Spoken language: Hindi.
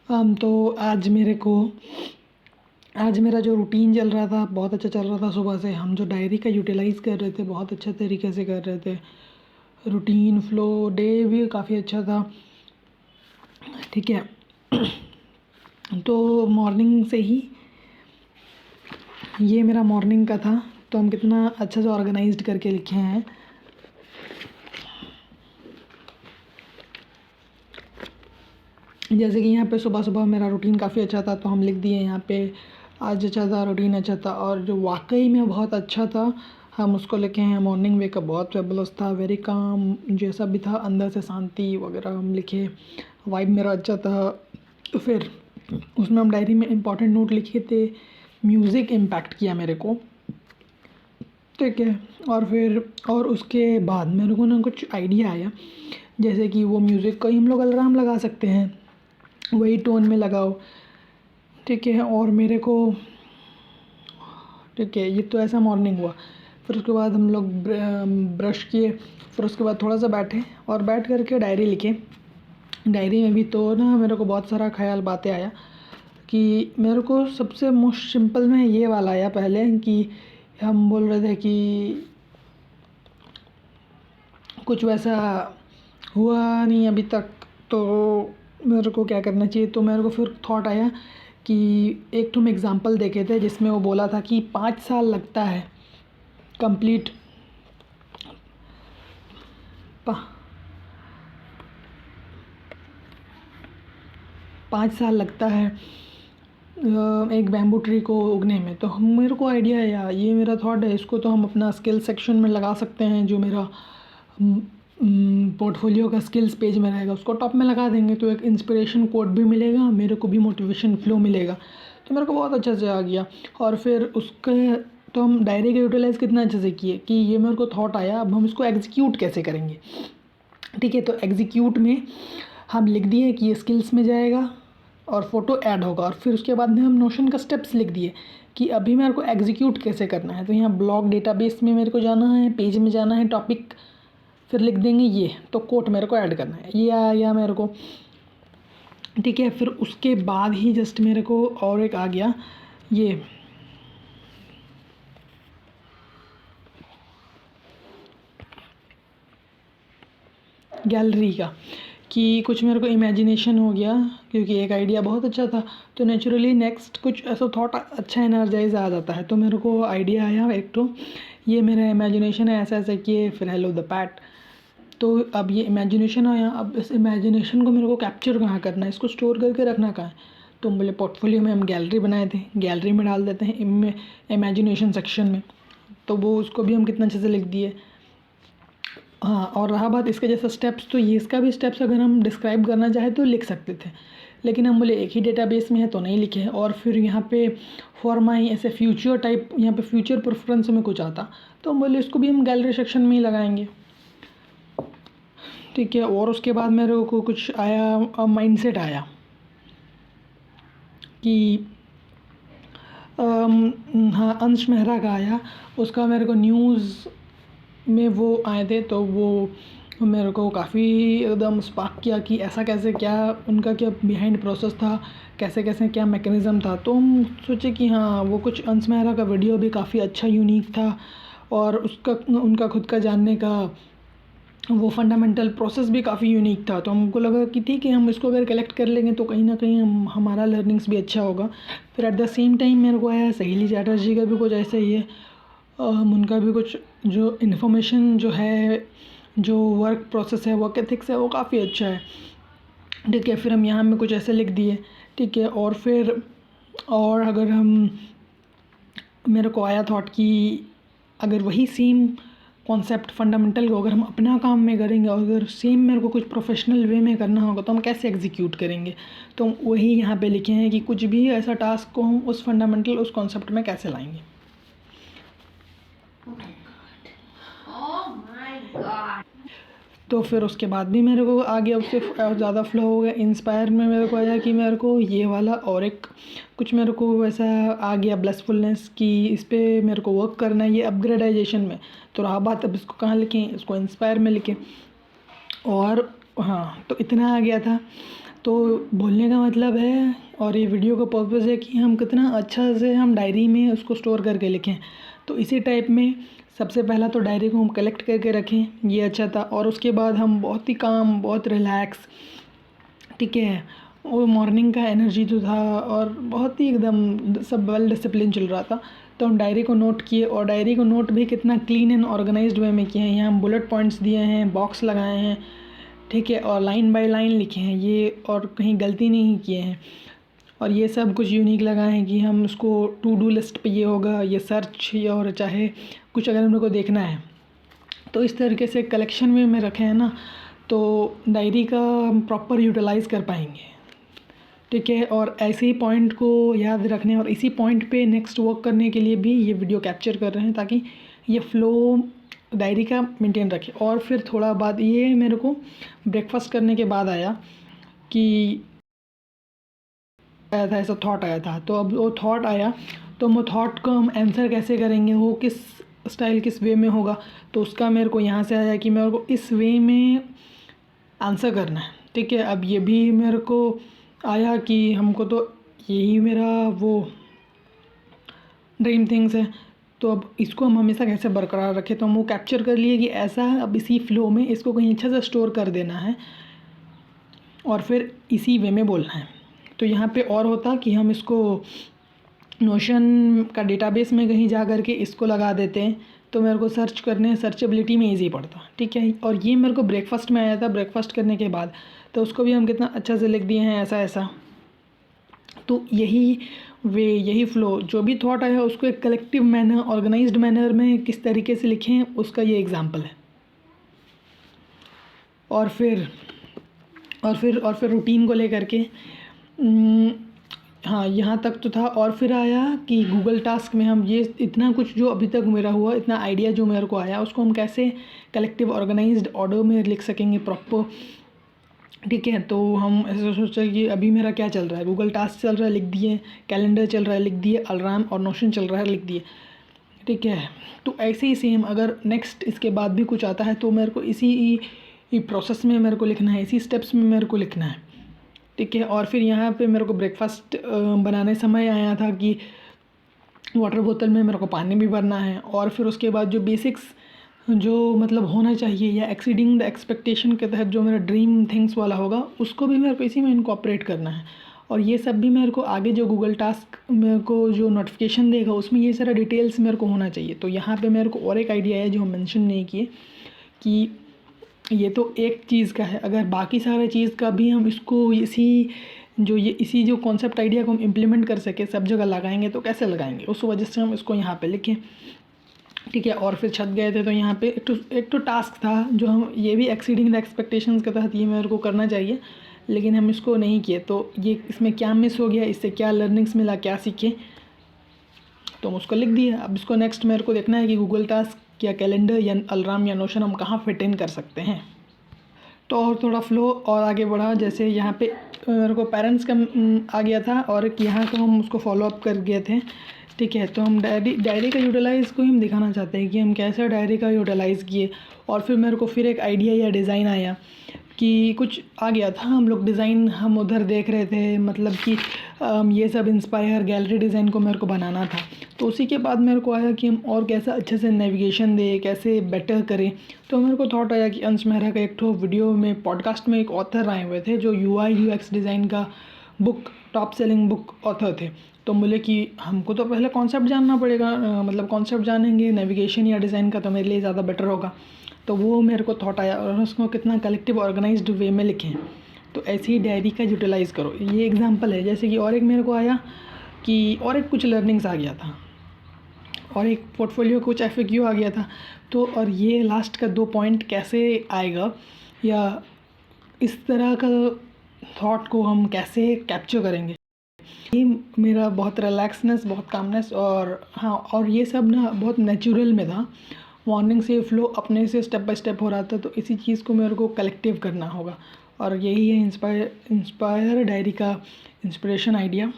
तो आज मेरा जो रूटीन चल रहा था बहुत अच्छा चल रहा था। सुबह से हम जो डायरी का यूटिलाइज़ कर रहे थे बहुत अच्छे तरीके से कर रहे थे। रूटीन फ्लो डे भी काफ़ी अच्छा था, ठीक है। तो मॉर्निंग से ही ये मेरा मॉर्निंग का था, तो हम कितना अच्छा से ऑर्गेनाइज्ड करके लिखे हैं। जैसे कि यहाँ पे सुबह सुबह मेरा रूटीन काफ़ी अच्छा था, तो हम लिख दिए यहाँ पे आज अच्छा था, रूटीन अच्छा था। और जो वाकई में बहुत अच्छा था हम उसको लिखे हैं मॉर्निंग वेकअप बहुत फेबुलस था, वेरी काम, जैसा भी था अंदर से शांति वगैरह हम लिखे। वाइब मेरा अच्छा था। तो फिर उसमें हम डायरी में इम्पॉर्टेंट नोट लिखे थे। म्यूज़िक इम्पैक्ट किया मेरे को, ठीक है। और उसके बाद मेरे को ना कुछ आइडिया आया, जैसे कि वो म्यूज़िक का ही हम लोग अलार्म लगा सकते हैं, वही टोन में लगाओ, ठीक है। और मेरे को, ठीक है, ये तो ऐसा मॉर्निंग हुआ। फिर उसके बाद हम लोग ब्रश किए, फिर उसके बाद थोड़ा सा बैठे और बैठ करके डायरी लिखे। डायरी में भी तो ना मेरे को बहुत सारा ख्याल बातें आया कि मेरे को सबसे मोस्ट सिंपल में ये वाला आया पहले कि हम बोल रहे थे कि कुछ वैसा हुआ नहीं अभी तक, तो मेरे को क्या करना चाहिए। तो मेरे को फिर थॉट आया कि एक तो हम एग्ज़ाम्पल देखे थे जिसमें वो बोला था कि 5 साल लगता है कंप्लीट, 5 साल लगता है एक बैम्बू ट्री को उगने में। तो मेरे को आइडिया आया, ये मेरा थॉट है, इसको तो हम अपना स्किल सेक्शन में लगा सकते हैं। जो मेरा पोर्टफोलियो का स्किल्स पेज में रहेगा उसको टॉप में लगा देंगे, तो एक इंस्पिरेशन कोट भी मिलेगा, मेरे को भी मोटिवेशन फ्लो मिलेगा। तो मेरे को बहुत अच्छे से आ गया। और फिर उसके तो हम डायरी का यूटिलाइज़ कितना अच्छे से किए कि ये मेरे को थॉट आया, अब हम इसको एग्जीक्यूट कैसे करेंगे, ठीक है। तो एग्जीक्यूट में हम लिख दिए कि ये स्किल्स में जाएगा और फ़ोटो ऐड होगा। और फिर उसके बाद में हम नोशन का स्टेप्स लिख दिए कि अभी मेरे को एग्जीक्यूट कैसे करना है। तो यहाँ ब्लॉग डेटाबेस में मेरे को जाना है, पेज में जाना है, टॉपिक फिर लिख देंगे ये, तो कोट मेरे को ऐड करना है, ये आया मेरे को, ठीक है। फिर उसके बाद ही जस्ट मेरे को और एक आ गया ये गैलरी का, कि कुछ मेरे को इमेजिनेशन हो गया क्योंकि एक आइडिया बहुत अच्छा था। तो नेचुरली नेक्स्ट कुछ ऐसा थॉट अच्छा एनर्जाइज आ जाता है। तो मेरे को आइडिया आया एक तो ये मेरा इमेजिनेशन है, ऐसा ऐसा किए, फिर हेलो द पैट। तो अब ये इमेजिनेशन आया, अब इस इमेजिनेशन को मेरे को कैप्चर कहाँ करना है, इसको स्टोर करके रखना कहाँ है। तो बोले पोर्टफोलियो में हम गैलरी बनाए थे, गैलरी में डाल देते हैं इमेजिनेशन सेक्शन में। तो वो उसको भी हम कितना अच्छे से लिख दिए। हाँ, और रहा बात इसके जैसा स्टेप्स, तो ये इसका भी स्टेप्स अगर हम डिस्क्राइब करना चाहें तो लिख सकते थे, लेकिन हम बोले एक ही डेटाबेस में है तो नहीं लिखे। और फिर यहाँ पे फॉर माई ऐसे फ्यूचर टाइप, यहाँ पे फ्यूचर प्रेफरेंस में कुछ आता, तो हम बोले इसको भी हम गैलरी सेक्शन में ही लगाएंगे, ठीक है। और उसके बाद मेरे को कुछ आया, माइंडसेट आया कि हाँ, अंश मेहरा का आया, उसका मेरे को न्यूज़ में वो आए थे, तो वो मेरे को काफ़ी एकदम स्पार्क किया कि ऐसा कैसे, क्या उनका क्या बिहाइंड प्रोसेस था, कैसे कैसे क्या मैकेनिज़्म था। तो हम सोचे कि हाँ, वो कुछ अंश मेहरा का वीडियो भी काफ़ी अच्छा यूनिक था, और उसका उनका खुद का जानने का वो फंडामेंटल प्रोसेस भी काफ़ी यूनिक था। तो हमको लगा कि ठीक है, हम इसको अगर कलेक्ट कर लेंगे तो कहीं ना कहीं हमारा लर्निंग्स भी अच्छा होगा। फिर एट द सेम टाइम मेरे को आया सहेली चैटर्जी का भी कुछ ऐसा ही है, उनका भी कुछ जो इन्फॉर्मेशन जो है, जो वर्क प्रोसेस है, वर्क एथिक्स है, वो काफ़ी अच्छा है, ठीक है। फिर हम यहाँ में कुछ ऐसे लिख दिए, ठीक है। और फिर और अगर हम, मेरे को आया थॉट कि अगर वही सेम कॉन्सेप्ट फंडामेंटल को अगर हम अपना काम में करेंगे, और अगर सेम मेरे को कुछ प्रोफेशनल वे में करना होगा तो हम कैसे एग्जीक्यूट करेंगे। तो वही यहाँ पे लिखे हैं कि कुछ भी ऐसा टास्क को हम उस फंडामेंटल, उस कॉन्सेप्ट में कैसे लाएंगे। तो फिर उसके बाद भी मेरे को आगे उससे ज़्यादा फ्लो हो गया। इंस्पायर में मेरे को आया कि मेरे को ये वाला और एक कुछ मेरे को वैसा आ गया ब्लेसफुलनेस कि इस पर मेरे को वर्क करना है, ये अपग्रेडाइजेशन में। तो रहा बात अब इसको कहाँ लिखें, इसको इंस्पायर में लिखें। और हाँ, तो इतना आ गया था। तो बोलने का मतलब है और ये वीडियो का पर्पस है कि हम कितना अच्छा से हम डायरी में उसको स्टोर करके लिखें। तो इसी टाइप में सबसे पहला तो डायरी को हम कलेक्ट करके रखें, ये अच्छा था। और उसके बाद हम बहुत ही काम, बहुत रिलैक्स, ठीक है, वो मॉर्निंग का एनर्जी जो था और बहुत ही एकदम सब वेल डिसिप्लिन चल रहा था। तो हम डायरी को नोट किए और डायरी को नोट भी कितना क्लीन एंड ऑर्गेनाइज्ड वे में किए हैं। यहाँ हम बुलेट पॉइंट्स दिए हैं, बॉक्स लगाए हैं, ठीक है, और लाइन बाय लाइन लिखे हैं ये, और कहीं गलती नहीं किए हैं। और ये सब कुछ यूनिक लगाए हैं कि हम उसको टू डू लिस्ट पे ये होगा, ये सर्च, या और चाहे कुछ अगर हम लोग को देखना है तो इस तरीके से कलेक्शन में रखे हैं ना, तो डायरी का हम प्रॉपर यूटिलाइज़ कर पाएंगे, ठीक है। और ऐसे ही पॉइंट को याद रखने और इसी पॉइंट पे नेक्स्ट वर्क करने के लिए भी ये वीडियो कैप्चर कर रहे हैं, ताकि ये फ़्लो डायरी का मेंटेन रखे। और फिर थोड़ा बाद ये मेरे को ब्रेकफास्ट करने के बाद आया कि आया था, ऐसा थॉट आया था। तो अब वो थॉट आया तो वो थॉट को हम आंसर कैसे करेंगे, वो किस स्टाइल, किस वे में होगा। तो उसका मेरे को यहाँ से आया कि मेरे को इस वे में आंसर करना है, ठीक है। अब ये भी मेरे को आया कि हमको तो यही मेरा वो ड्रीम थिंग्स है, तो अब इसको हम हमेशा कैसे बरकरार रखें। तो हम वो कैप्चर कर लिए कि ऐसा अब इसी फ्लो में इसको कहीं अच्छा सा स्टोर कर देना है और फिर इसी वे में बोलना है। तो यहाँ पे और होता कि हम इसको नोशन का डेटाबेस में कहीं जा कर के इसको लगा देते हैं, तो मेरे को सर्च करने, सर्चेबिलिटी में ईजी पड़ता, ठीक है। और ये मेरे को ब्रेकफास्ट में आया था, ब्रेकफास्ट करने के बाद, तो उसको भी हम कितना अच्छा से लिख दिए हैं, ऐसा ऐसा। तो यही वे, यही फ़्लो, जो भी थॉट आया उसको एक कलेक्टिव मैनर, ऑर्गेनाइज्ड मैनर में किस तरीके से लिखें, उसका ये एग्जांपल है। और फिर रूटीन को लेकर के हाँ, यहाँ तक तो था। और फिर आया कि गूगल टास्क में हम ये इतना कुछ जो अभी तक मेरा हुआ, इतना आइडिया जो मेरे को आया, उसको हम कैसे कलेक्टिव ऑर्गेनाइज्ड ऑर्डर में लिख सकेंगे प्रॉपर, ठीक है। तो हम ऐसे सोचा कि अभी मेरा क्या चल रहा है, गूगल टास्क चल रहा है, लिख दिए, कैलेंडर चल रहा है, लिख दिए, अलार्म और नोशन चल रहा है, लिख दिए, ठीक है। तो ऐसे ही सेम अगर नेक्स्ट इसके बाद भी कुछ आता है तो मेरे को इसी प्रोसेस में मेरे को लिखना है, इसी स्टेप्स में मेरे को लिखना है, ठीक है। और फिर यहाँ पे मेरे को ब्रेकफास्ट बनाने समय आया था कि वाटर बोतल में मेरे को पानी भी भरना है, और फिर उसके बाद जो बेसिक्स जो मतलब होना चाहिए या एक्सीडिंग द एक्सपेक्टेशन के तहत जो मेरा ड्रीम थिंग्स वाला होगा, उसको भी मेरे को इसी में इनकॉर्पोरेट करना है। और ये सब भी मेरे को आगे जो गूगल टास्क मेरे को जो नोटिफिकेशन देगा उसमें ये सारा डिटेल्स मेरे को होना चाहिए। तो यहाँ पे मेरे को और एक आइडिया है जो हम मेंशन नहीं किए, कि ये तो एक चीज़ का है, अगर बाकी सारे चीज़ का भी हम इसको इसी जो कॉन्सेप्ट आइडिया को हम इम्प्लीमेंट कर सके, सब जगह लगाएंगे, तो कैसे लगाएंगे, उस वजह से हम इसको यहाँ पे लिखें, ठीक है। और फिर छत गए थे तो यहाँ पे एक तो टास्क था जो हम ये भी एक्सीडिंग द एक्सपेक्टेशंस के तहत ये मेरे को करना चाहिए, लेकिन हम इसको नहीं किए। तो ये इसमें क्या मिस हो गया, इससे क्या लर्निंग्स मिला, क्या सीखे, तो हम उसको लिख दिए। अब इसको नेक्स्ट मेरे को देखना है कि गूगल टास्क या कैलेंडर या अलार्म या नोशन हम कहाँ फिट इन कर सकते हैं। तो और थोड़ा फ्लो और आगे बढ़ा, जैसे यहाँ पे मेरे को पेरेंट्स का आ गया था और एक यहाँ का हम उसको फॉलो अप कर गए थे, ठीक है। तो हम डायरी का यूटिलाइज़ को हम दिखाना चाहते हैं कि हम कैसे डायरी का यूटिलाइज़ किए। और फिर मेरे को फिर एक आइडिया या डिज़ाइन आया कि कुछ आ गया था, हम लोग डिज़ाइन हम उधर देख रहे थे, मतलब कि ये सब इंस्पायर गैलरी डिज़ाइन को मेरे को बनाना था। तो उसी के बाद मेरे को आया कि हम और कैसा अच्छे से नेविगेशन दें, कैसे बेटर करें। तो मेरे को थॉट आया कि अंश मेहरा का एक ठो वीडियो में पॉडकास्ट में एक ऑथर आए हुए थे जो UI UX डिज़ाइन का book, top selling book author थे। तो बोले कि हमको तो पहले कॉन्सेप्ट जानना पड़ेगा, मतलब कॉन्सेप्ट जानेंगे नेविगेशन या डिज़ाइन का तो मेरे लिए ज़्यादा बेटर होगा। तो वो मेरे को थॉट आया और उसको कितना कलेक्टिव ऑर्गेनाइज्ड वे में लिखें। तो ऐसे ही डायरी का यूटिलाइज़ करो, ये एग्जांपल है। जैसे कि और एक मेरे को आया कि और एक कुछ लर्निंग्स आ गया था और एक पोर्टफोलियो कुछ FAQ आ गया था। तो और ये लास्ट का 2 पॉइंट कैसे आएगा या इस तरह का थॉट को हम कैसे कैप्चर करेंगे, ये मेरा बहुत रिलैक्सनेस, बहुत कामनेस और हाँ, और ये सब ना बहुत नेचुरल में था। मॉर्निंग से फ्लो अपने से स्टेप बाय स्टेप हो रहा था। तो इसी चीज़ को मेरे को कलेक्टिव करना होगा और यही है इंस्पायर डायरी का इंस्पिरेशन आइडिया।